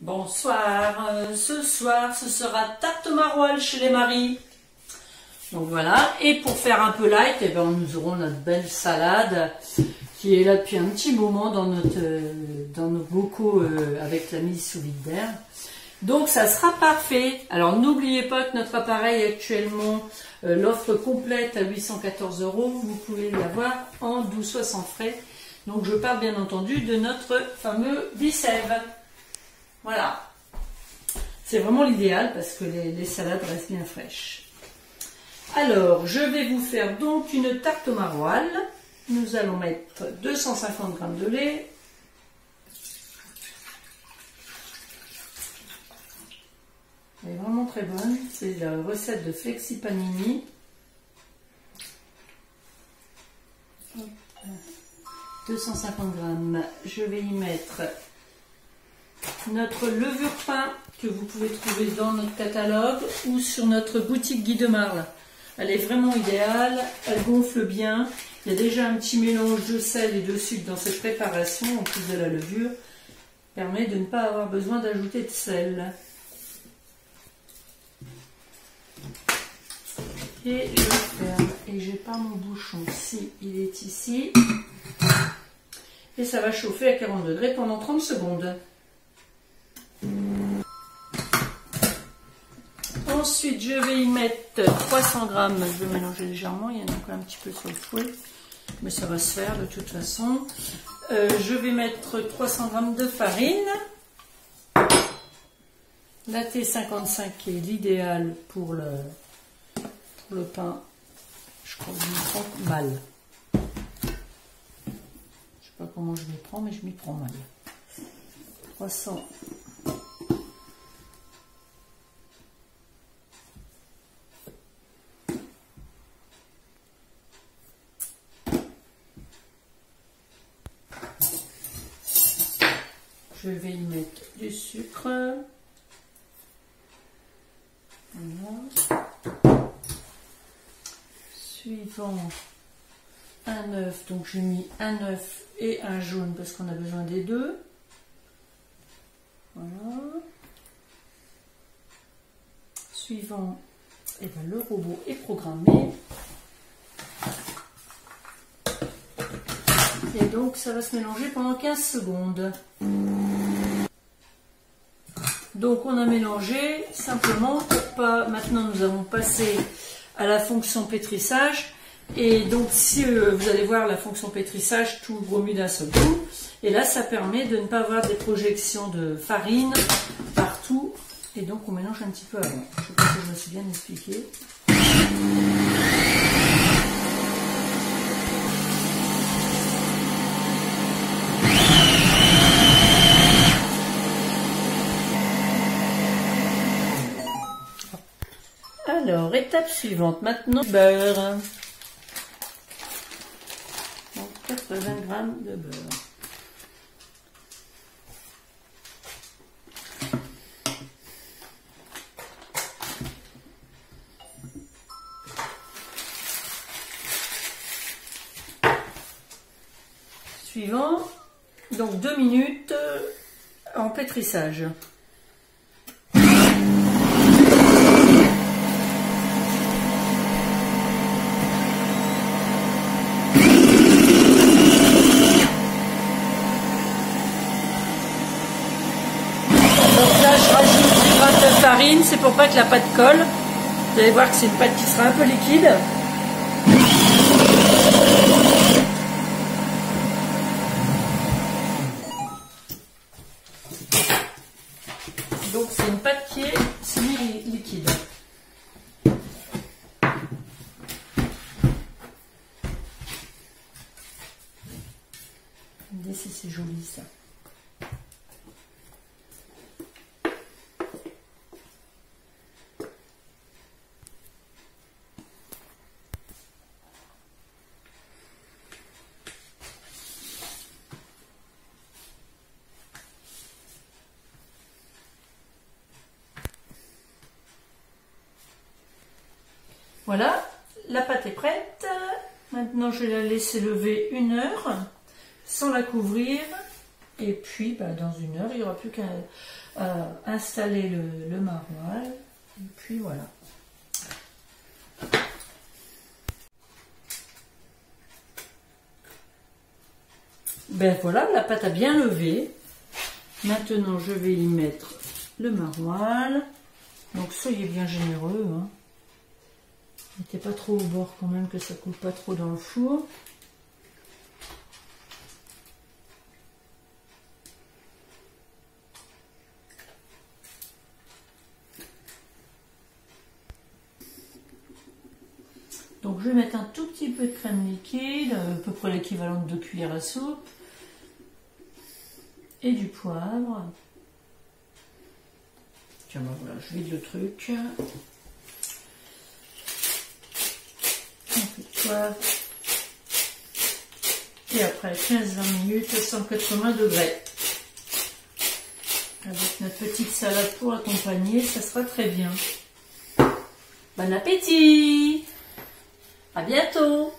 Bonsoir, ce soir ce sera tarte maroilles chez les maris. Donc voilà, et pour faire un peu light, eh ben, nous aurons notre belle salade qui est là depuis un petit moment dans nos bocaux avec la mise sous vide d'air. Donc ça sera parfait. Alors n'oubliez pas que notre appareil est actuellement l'offre complète à 814 €. Vous pouvez l'avoir en 12 sans frais. Donc je parle bien entendu de notre fameux Bicève. Voilà. C'est vraiment l'idéal parce que les salades restent bien fraîches. Alors je vais vous faire donc une tarte aux maroilles. Nous allons mettre 250 g de lait. Elle est vraiment très bonne. C'est la recette de Flexi Panini. 250 g. Je vais y mettre notre levure pain que vous pouvez trouver dans notre catalogue ou sur notre boutique Guy de Marle. Elle est vraiment idéale. Elle gonfle bien. Il y a déjà un petit mélange de sel et de sucre dans cette préparation en plus de la levure. Permet de ne pas avoir besoin d'ajouter de sel. Et je ferme et j'ai pas mon bouchon. Si, il est ici. Et ça va chauffer à 40 degrés pendant 30 secondes. Ensuite, je vais y mettre 300 g. Je vais mélanger légèrement. Il y en a encore un petit peu sur le fouet. Mais ça va se faire de toute façon. Je vais mettre 300 g de farine. La T55 qui est l'idéal pour le pain. Je crois que je m'y prends mal. Je sais pas comment je m'y prends, mais je m'y prends mal. 300. Je vais y mettre du sucre. Voilà. Suivant un œuf, donc j'ai mis un œuf et un jaune parce qu'on a besoin des deux. Voilà. Suivant, et ben, le robot est programmé. Et donc ça va se mélanger pendant 15 secondes. Donc on a mélangé simplement pour pas. Maintenant nous avons passé à la fonction pétrissage. Et donc si vous allez voir la fonction pétrissage, tout remue d'un seul coup. Et là ça permet de ne pas avoir des projections de farine partout. Et donc on mélange un petit peu avant. Je sais pas si je me suis bien expliqué. Alors, étape suivante, maintenant, beurre. Donc, 80 g de beurre. Suivant, donc 2 minutes en pétrissage. Farine, c'est pour pas que la pâte colle. Vous allez voir que c'est une pâte qui sera un peu liquide. Donc c'est une pâte qui est semi-liquide. Regardez si c'est joli ça. Voilà, la pâte est prête. Maintenant, je vais la laisser lever 1 heure sans la couvrir. Et puis dans 1 heure, il n'y aura plus qu'à installer le maroilles. Et puis voilà. Ben voilà, la pâte a bien levé. Maintenant, je vais y mettre le maroilles. Donc soyez bien généreux. Hein. Mettez pas trop au bord quand même, que ça coule pas trop dans le four. Donc je vais mettre un tout petit peu de crème liquide, à peu près l'équivalent de 2 cuillères à soupe. Et du poivre. Tiens, ben voilà, je vide le truc. Un peu de poivre. Et après 15-20 minutes à 180 degrés. Avec notre petite salade pour accompagner, ça sera très bien. Bon appétit! À bientôt!